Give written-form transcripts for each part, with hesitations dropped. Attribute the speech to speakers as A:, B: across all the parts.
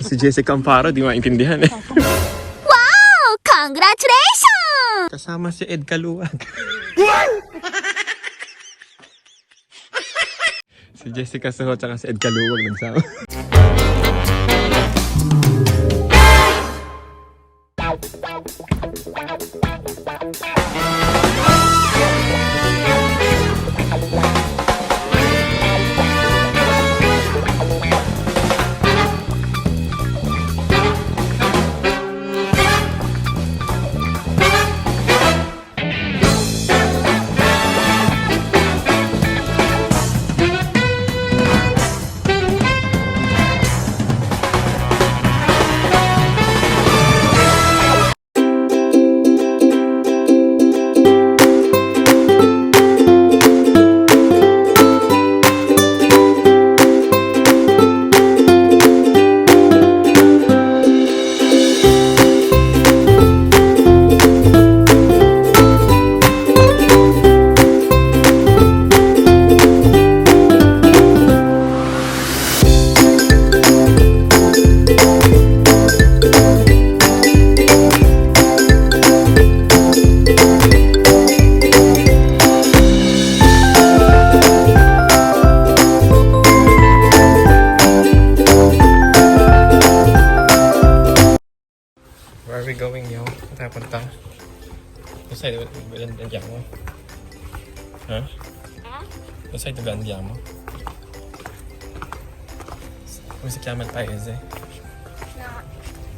A: Si Jessica Amparo, di maintindihan eh.
B: Wow! Congratulations!
A: Kasama si Ed Kaluwag. Si Jessica Soho tsaka si Ed Kaluwag nagsama. Where are we going, yo? Saan tayo punta? Saan tayo andiamo? Ha? Saan tayo andiamo? Come si chiama il paese?
B: No.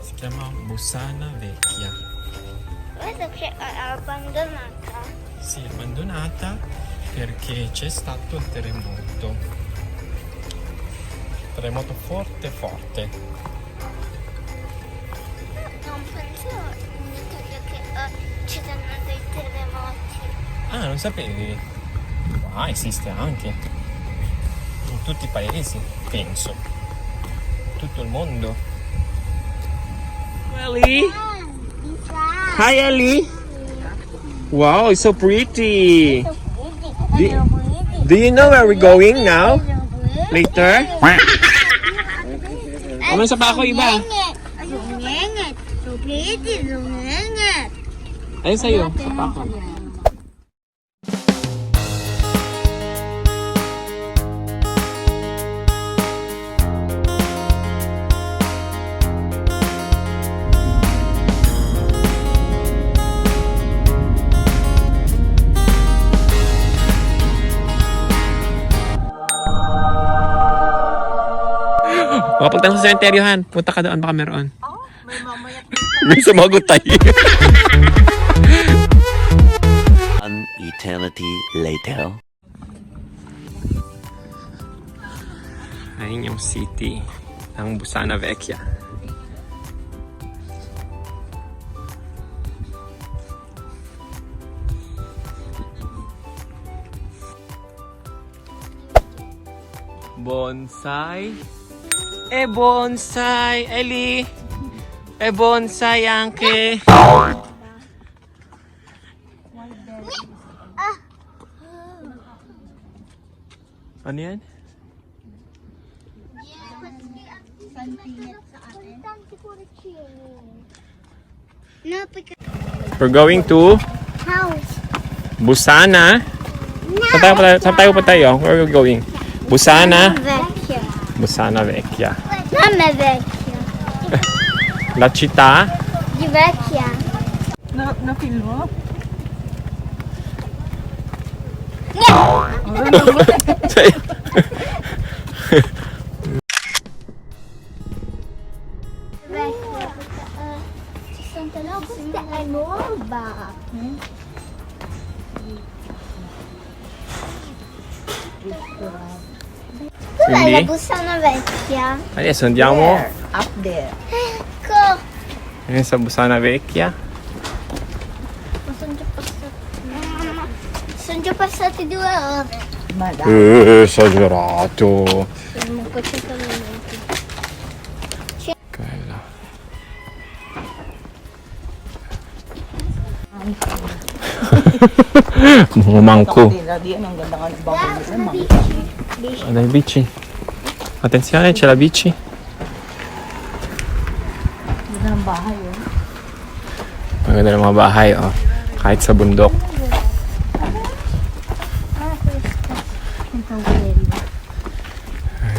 A: Si chiama Bussana Vecchia.
B: Questa c'è abbandonata.
A: Sì, abbandonata perché c'è stato il terremoto. Terremoto forte forte.
B: Non penso in Italia che ci sono dei terremoti.
A: Ah, non sapevi? Ah, esiste anche. In tutti i paesi, penso. Tutto il mondo. Ellie? Hi, Ellie. Wow, it's so pretty. Do you know where we're going now? Later? Ano sa pa ako iba?
B: Lungenget. So pretty, lungenget.
A: Ayun sa'yo, sa pa ako. Kapag sa sementeryohan, punta ka doon, baka meron.
B: May mamaya.
A: May sumagot tayo.
C: An eternity later.
A: Ayun yung city ng Bussana Vecchia. Bonsai. Bonsai, Ellie. Bonsai anche. Ano yan? We're going to
B: House.
A: Bussana. Saan tayo pa tayo? Where are we going? Bussana.
B: Vecchia.
A: Bussana Vecchia.
B: Non è vecchia.
A: La città.
B: Di vecchia.
D: Na-feel mo?
B: Vecchia. Ci sono tantissime. Questa è nuova. Dov'è la Bussana Vecchia?
A: Adesso andiamo
D: Up there.
B: Ecco.
A: sa Bussana Vecchia.
B: Ma sono già passati. Sono già passati 2 ore.
D: Ma dai.
A: Esagerato.
B: Siamo un po' 100 minuti.
A: Quella. Manco.
D: Diyan, ang ganda ka ng bahay nila,
B: La
D: ma'am.
B: bici.
A: Dai bici. Attenzione, c'è la bici.
D: ganda ng bahay, oh.
A: Ang ganda ng mga bahay, oh. Kahit sa bundok.
B: Ito, very.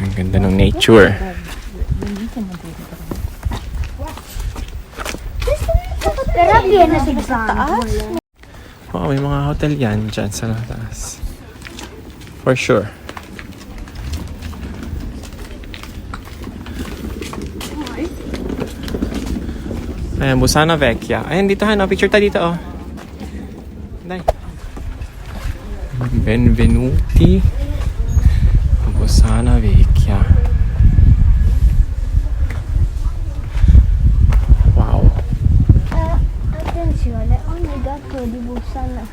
A: Ang ganda ng nature.
B: Pero bien na sa taas.
A: Oh, may mga hotel yan dyan sa taas. For sure. Ayan, Bussana Vecchia. Ayan, dito ha, no? Picture tayo dito, oh. Dai. Benvenuti. Bussana Vecchia. Wow.
B: Attenzione, ogni gatto di Bussana.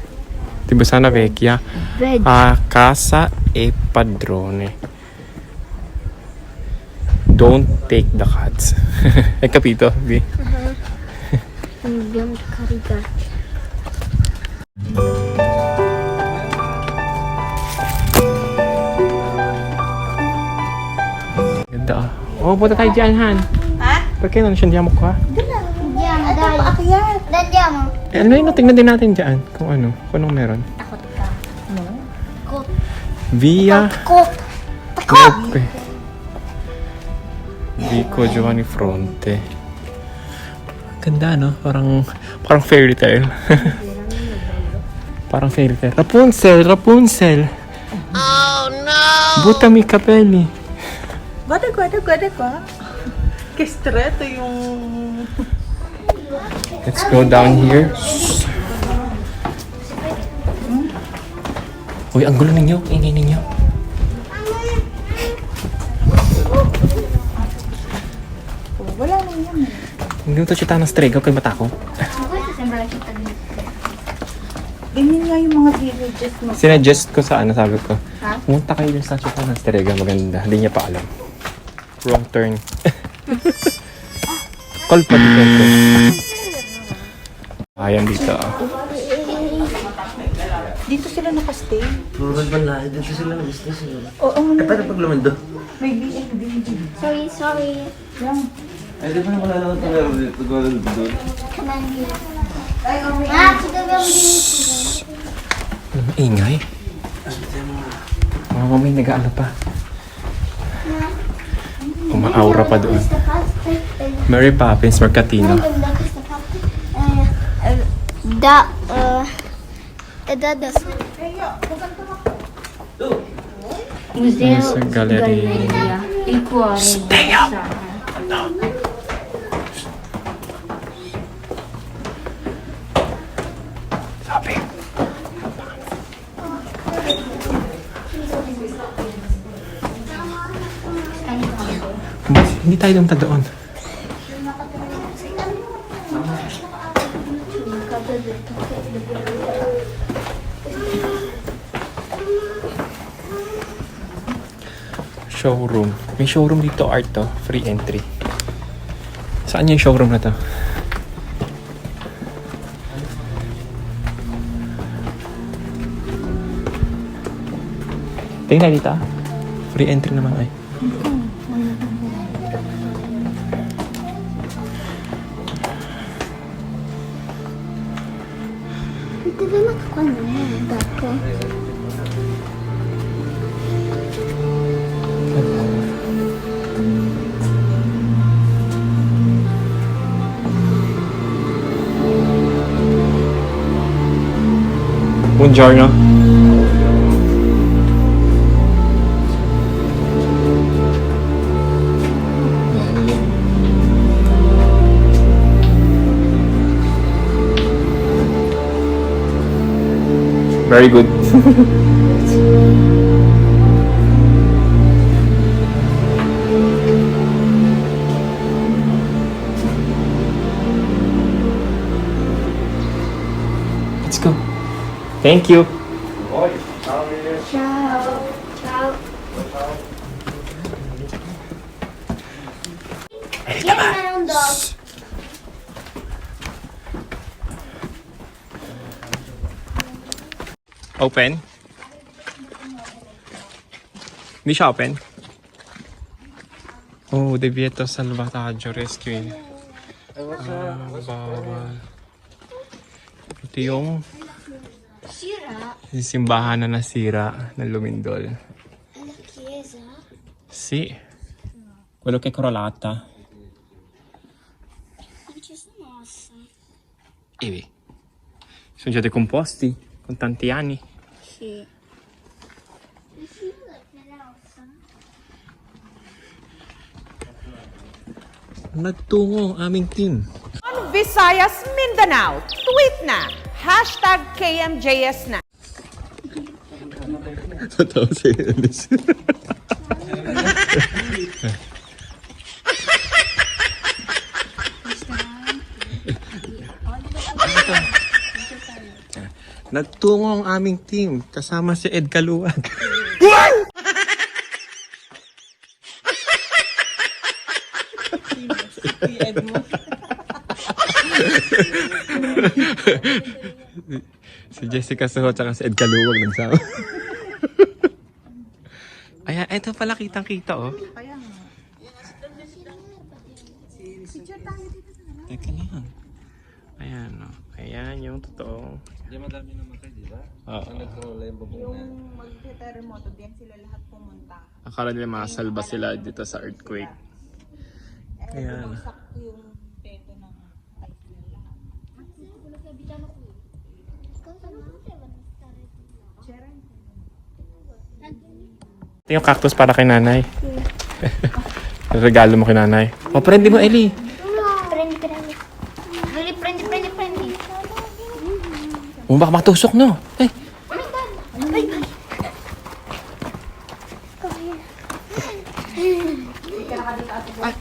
A: Di Bussana Vecchia.
B: Vedi.
A: A casa e padrone. Don't take the cats. Hai capito? Vi?
B: Dobbiamo caricare.
A: Ganda, oh. Oh, punta tayo dyan, Han.
D: Ha?
A: Perché non scendiamo qua?
B: Andiamo, dai.
D: Paakyat.
B: Dai, andiamo.
A: Eh, ano yun? Tingnan din natin dyan. Kung anong meron.
B: Takot ka. Takot.
A: Via
B: Takot. Takot.
A: Leppe. Vico Giovanni Fronte. Ganda, no? Parang fairy tale. Parang fairy tale. Rapunzel! Rapunzel! Oh, no! Buttami i capelli.
D: Guarda qua. Che stretto yung...
A: Let's go down here. Uy, ang gulo ninyo. Ingay ninyo.
D: Wala lang yan.
A: Hindi mo ito siya ng strega. Huwag kayo matakot.
B: Questo sembra la città di
D: Ganyan nga yung mga villages mo.
A: Sinuggest ko sa sabi ko.
B: Ha?
A: Pumunta kayo dun sa Città ng Strega. Maganda. Hindi niya pa alam. Wrong turn. Call pa dito ko. Ayan dito.
D: Dito sila nakastay.
E: Puro bala, dito sila ng business.
D: Oo,
E: Eh, paano pag lumendo?
D: may B&B.
B: Sorry.
D: Yan.
E: Ay, di ba na wala naman pala dito? Doon.
B: Come on here. Ah, ci dobbiamo dire.
A: Ang ingay. Mga may nag-ano pa. Uma-aura pa doon.
B: Questa pasta è
A: Mary Poppins, Mercatino.
B: da questa parte. È da adesso. Museo
A: Questa è galleria.
B: Il cuore di Bussana.
A: Sabi. Ba't hindi tayo dumta doon? Showroom. May showroom dito, art to. Free entry. Saan yung showroom na to? Tingnan dito. Free entry naman ay.
B: Dove ma quando è andato?
A: Buongiorno. Very good. Let's go. Thank you.
B: Ciao. Ciao. Vieni un dog.
A: Open? Hindi siya open? Oh, divieto salvataggio rescue. Bawal. Ito yung
B: Sira.
A: simbahan na nasira na lumindol.
B: Alla chiesa.
A: Sì. Quello che è crollata.
B: Non ci sono ossa.
A: E sono già decomposti con tanti anni.
B: Sì. Nelle ossa.
A: Nagtungo ang aming team.
F: Visayas, Mindanao. Tweet na. #KMJS na.
A: Totoo si Alice. Nagtungo ang aming team kasama si Ed Kaluwag. Si Jessica Soho at si Ed Kaluwag nagsama. Ayan, eto pala kitang-kita oh. Teka lang. Ayan oh. Ayan yung totoo.
E: Hindi madami namatay, di ba?
A: Oo.
E: Ang nagkarola yung babong na.
D: Yung magte-terremoto din sila lahat pumunta.
A: Akala nila masalba sila dito sa earthquake. Ayan.
D: Bumagsak yung teto ng pipe nila lahat.
A: Ito yung cactus para kay nanay. Regalo mo kay nanay. O, prendi mo, Ellie.
B: Prendi. Dali, prendi.
A: O, baka matusok, no? Eh,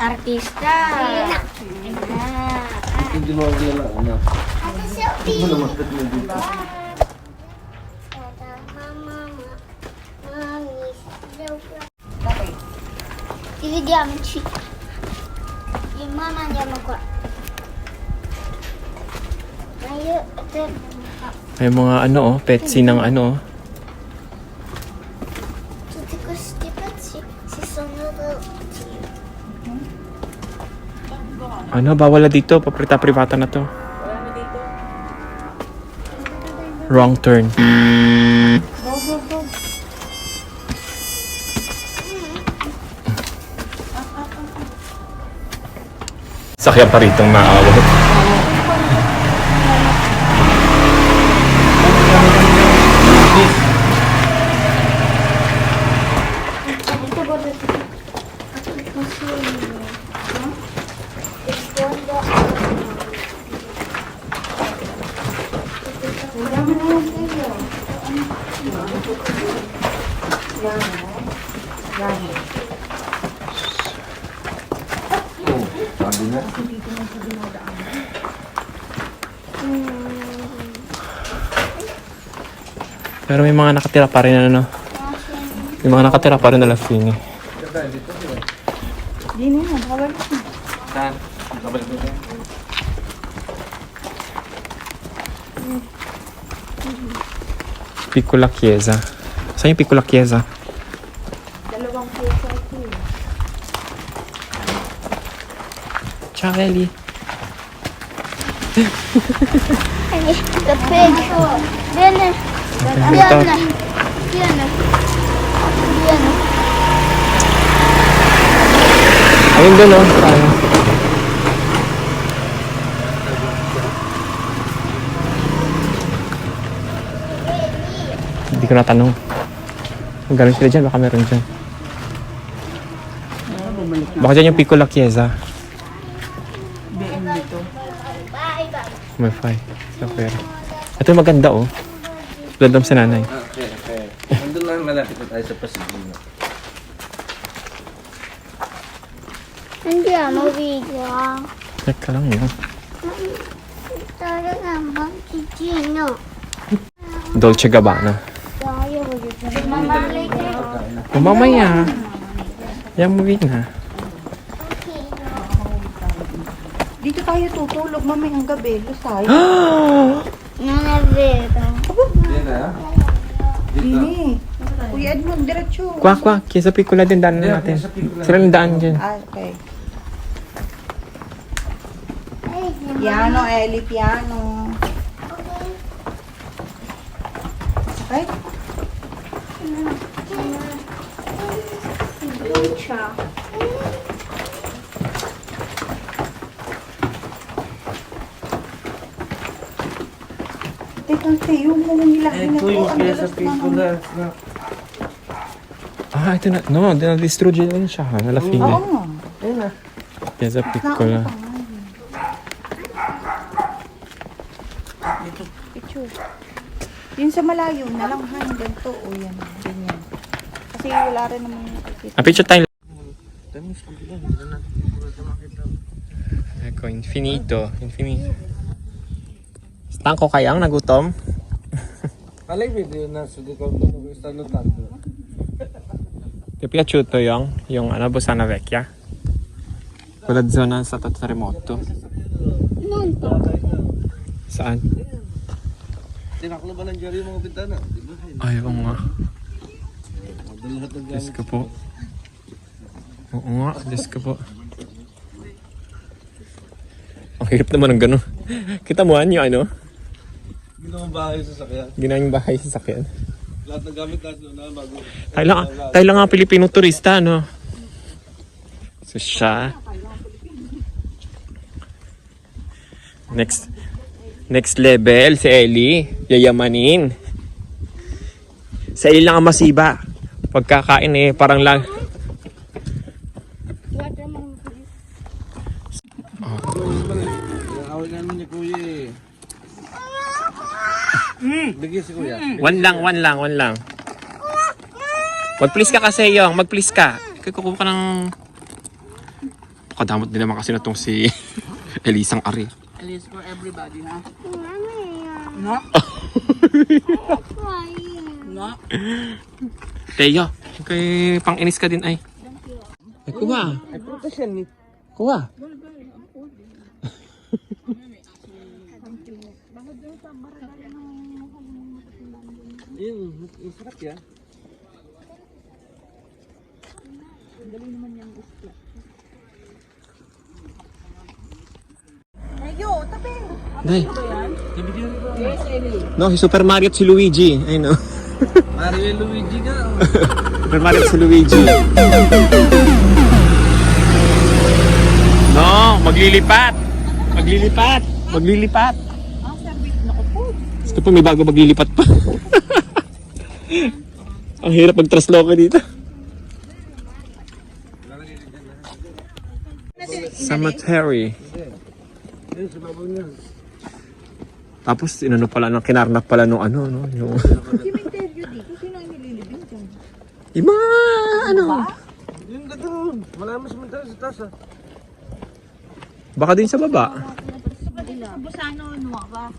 B: Artista.
E: Hindi mo nila ano.
B: Ate Sophie.
E: Ano naman mo dito?
B: Ti vediamoci. Io e mamma andiamo qua. Ma io e te andiamo qua.
A: may mga ano, oh, petsi ng ano, oh.
B: Tutti questi pezzi si sono rotti.
A: Ano, bawal na dito. Paprita-privata na to. Wrong turn. Sakya pa rito maawat.
B: Ito ba ito?
E: Sabi na.
A: Pero may mga nakatira pa rin ano. May mga nakatira pa rin na Lafini.
D: Di na yan, bawal na.
E: Saan? Kabalik mo siya.
A: Piccola chiesa. Saan yung piccola chiesa?
D: Dalawang pyesa ito eh.
A: Ciao Ellie.
B: Cappello. Vieni. Vieni.
A: Ayun doon oh. Ano? Hindi ko natanong. Kung gano'n sila dyan, baka meron dyan. Baka dyan yung Piccola Chiesa.
D: BM dito.
A: May fly. Sa pera. Ito yung maganda oh. Landam sa nanay.
E: Okay. Nandun lang malapit na tayo sa Pasigino.
B: Andiamo via.
A: Teka lang yun.
B: Talaga Gigino.
A: Dolce Gabbana.
B: Dai, io voglio fare mamma lei che
A: Oh, mamaya. Yan mo na.
D: Dito tayo tutulog mamayang gabi. Lusay.
B: non è vero.
E: Hindi na.
D: Dini. Kuya Edmond, diretso.
A: Kwa, Chiesa Piccola din daan natin. Sila yung daan dyan.
D: Ah, okay. Piano, Ellie, piano. Okay?
B: Lucha.
D: Teka, tayo mo nilaki na po. Ang dalas naman.
A: Ah, ito na. No, na-distrugge din siya. Alla fine.
D: Oo.
A: Piazza piccola.
D: Picture. Yun sa malayo na lang ha. Ganito. O yan. Ganyan. Kasi wala rin naman nakikita.
A: Ah, picture tayo. Ecco, infinito. Infinito. Stanco kayang nagutom?
E: Alay video na sugi ko nung istano tanto.
A: Ti è piaciuto yung ano, Bussana Vecchia? Quella zona è stata terremoto.
B: Non to.
A: Saan?
E: Tinaklo ba ng jari yung mga bintana? Di ba?
A: Ay, oo nga.
E: Lahat ng
A: Diyos ko po. Oo nga, Diyos ko po. Ang hirap naman ng gano'n. Kita mo yung ano?
E: ginawang bahay sa sakyan.
A: Ginawang bahay sa sakyan.
E: Lahat ng gamit natin na bago.
A: Tayo lang ang Pilipino turista, no? So siya. Next level, si Ellie. Yayamanin. Si Ellie lang ang masiba. Pagkakain eh, parang lang.
E: Awal namin ni Kuya eh. Bigyan si Kuya.
A: One lang. Mag-please ka kasi, Yong. Mag-please ka. Kukuha ka ng... Pakadamot din naman kasi na tong si Elisang Ari.
D: At least for everybody, ha?
B: Mami.
D: No?
B: Crying.
D: No?
A: Teo, kay pang-inis ka din ay. Ay, kuha.
E: Ay, prutas yan eh.
A: Kuha.
E: Yun, masarap yan.
D: Ayo, tabi.
A: Day. No, si Super Mario at si Luigi. Ay no.
E: Mario Luigi ka.
A: Super Mario at si Luigi. No, maglilipat. Gusto po may bago maglilipat pa. Ang hirap mag-trasloke dito. Cemetery.
E: Yun, sumabaw niya.
A: Tapos inano pala ng kinarnak pala nung ano no, yung
D: Cemetery dito, sino ang nililibing dyan?
A: yung mga ano.
E: Yung gano'n. Wala mas mental sa taas ah.
A: Baka din sa baba.
D: Busano, nuwaka.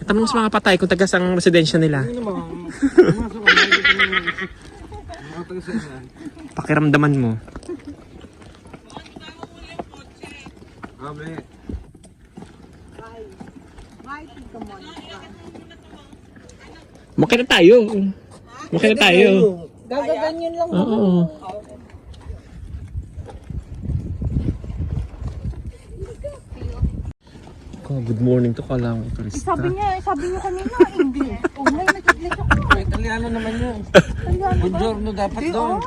A: Tanong sa mga patay kung tagas ang residensya nila.
E: Yun naman. Pumasok ka. Mga taga-saan.
A: Pakiramdaman mo.
E: Amen.
A: Makay na tayo.
D: Gagaganyan lang.
A: Oo. Good morning to kalang turista.
D: Sabi niyo kanina, English. Oh, may nag-English ako.
E: May Italiano naman yun. Buongiorno dapat doon.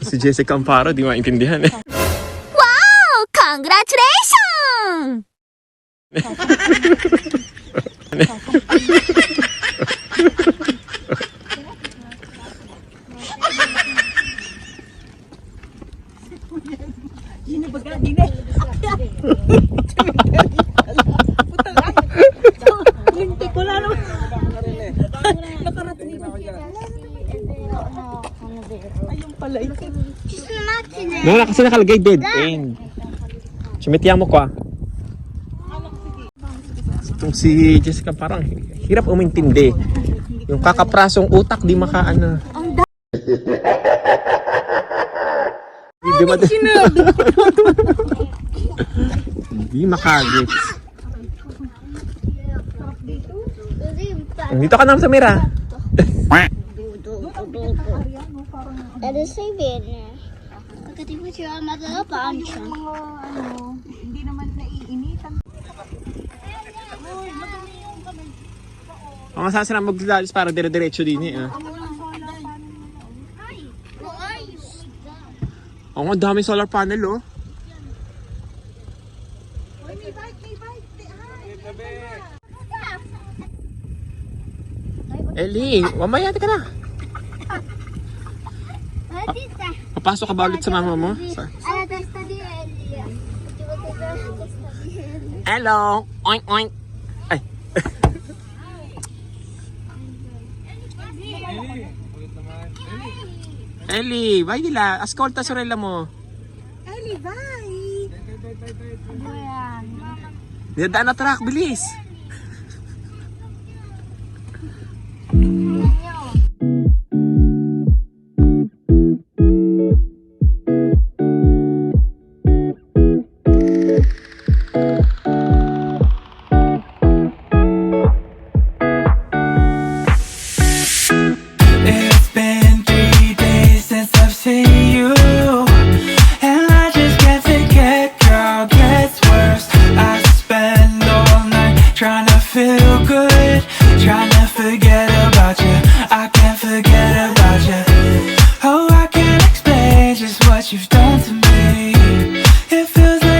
A: Si Jessica Amparo, di maintindihan eh.
B: Wow! Congratulations!
D: Lintik ko lang. Ayun pala ito.
A: No, kasi nakalagay dead end. Sumitiyan mo ko ah. Itong si Jessica parang hirap umintindi. Yung kakaprasong utak di makaano. Di makagets. Dito ka naman sa mira.
B: Är det Sibirien? Kasi mo siya magalapaan siya.
D: Ano, hindi naman naiinitan.
A: Ang masasarap maglalis para dire-diretso din eh. Oo, ang daming solar panel oh. Ellie, mamaya ka na.
B: Tita.
A: Papasok ka ba ulit sa mama mo?
B: Ano testa di Elia?
A: Hello! Oink oink! Ay! Ellie, bye nila. Ascolta sorella mo.
D: Ellie, bye!
A: Dinadaan na truck, bilis!
G: It's been 3 days since I've seen you, and I just can't forget, girl, gets worse. I spend all night trying to feel good, trying to forget about you. I can't forget about you. Oh, I can't explain just what you've done to me. It feels like